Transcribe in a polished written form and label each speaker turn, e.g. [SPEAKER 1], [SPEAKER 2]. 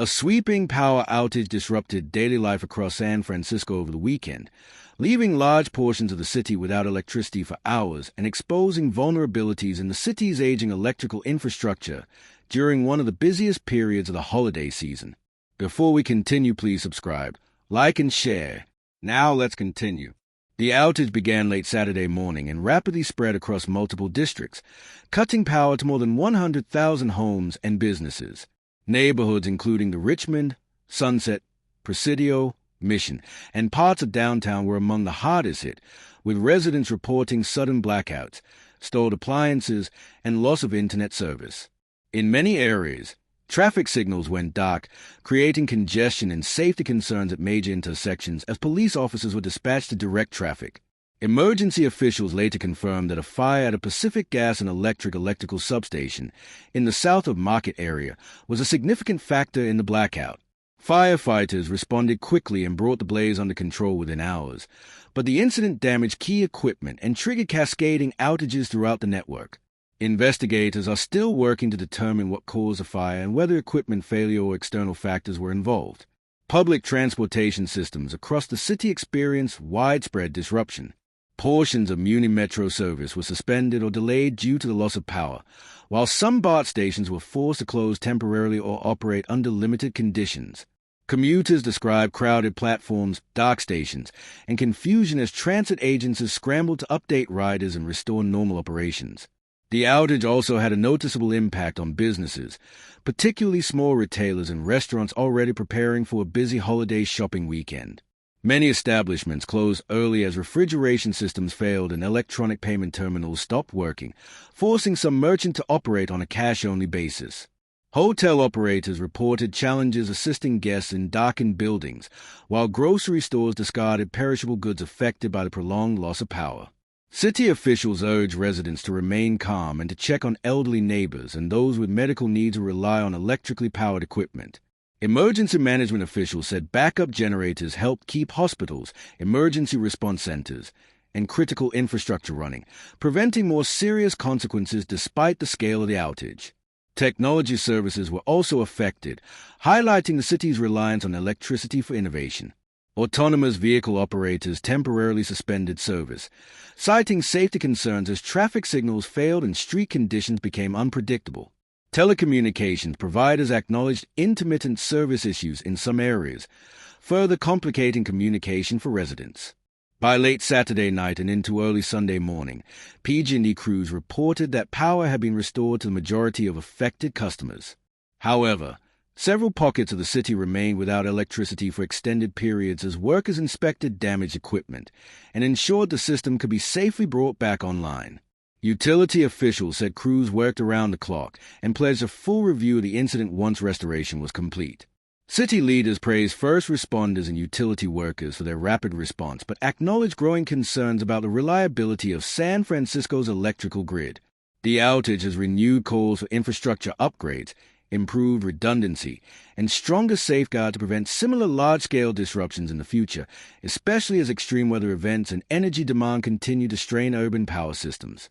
[SPEAKER 1] A sweeping power outage disrupted daily life across San Francisco over the weekend, leaving large portions of the city without electricity for hours and exposing vulnerabilities in the city's aging electrical infrastructure during one of the busiest periods of the holiday season. Before we continue, please subscribe, like, and share. Now let's continue. The outage began late Saturday morning and rapidly spread across multiple districts, cutting power to more than 100,000 homes and businesses. Neighborhoods including the Richmond, Sunset, Presidio, Mission, and parts of downtown were among the hardest hit, with residents reporting sudden blackouts, stalled appliances, and loss of internet service. In many areas, traffic signals went dark, creating congestion and safety concerns at major intersections as police officers were dispatched to direct traffic. Emergency officials later confirmed that a fire at a Pacific Gas and electrical substation in the south of Market area was a significant factor in the blackout. Firefighters responded quickly and brought the blaze under control within hours, but the incident damaged key equipment and triggered cascading outages throughout the network. Investigators are still working to determine what caused the fire and whether equipment failure or external factors were involved. Public transportation systems across the city experienced widespread disruption. Portions of Muni Metro service were suspended or delayed due to the loss of power, while some BART stations were forced to close temporarily or operate under limited conditions. Commuters described crowded platforms, dark stations, and confusion as transit agencies scrambled to update riders and restore normal operations. The outage also had a noticeable impact on businesses, particularly small retailers and restaurants already preparing for a busy holiday shopping weekend. Many establishments closed early as refrigeration systems failed and electronic payment terminals stopped working, forcing some merchants to operate on a cash-only basis. Hotel operators reported challenges assisting guests in darkened buildings, while grocery stores discarded perishable goods affected by the prolonged loss of power. City officials urged residents to remain calm and to check on elderly neighbors and those with medical needs who rely on electrically powered equipment. Emergency management officials said backup generators helped keep hospitals, emergency response centers, and critical infrastructure running, preventing more serious consequences despite the scale of the outage. Technology services were also affected, highlighting the city's reliance on electricity for innovation. Autonomous vehicle operators temporarily suspended service, citing safety concerns as traffic signals failed and street conditions became unpredictable. Telecommunications providers acknowledged intermittent service issues in some areas, further complicating communication for residents. By late Saturday night and into early Sunday morning, PG&E crews reported that power had been restored to the majority of affected customers. However, several pockets of the city remained without electricity for extended periods as workers inspected damaged equipment and ensured the system could be safely brought back online. Utility officials said crews worked around the clock and pledged a full review of the incident once restoration was complete. City leaders praised first responders and utility workers for their rapid response, but acknowledged growing concerns about the reliability of San Francisco's electrical grid. The outage has renewed calls for infrastructure upgrades, improved redundancy, and stronger safeguards to prevent similar large-scale disruptions in the future, especially as extreme weather events and energy demand continue to strain urban power systems.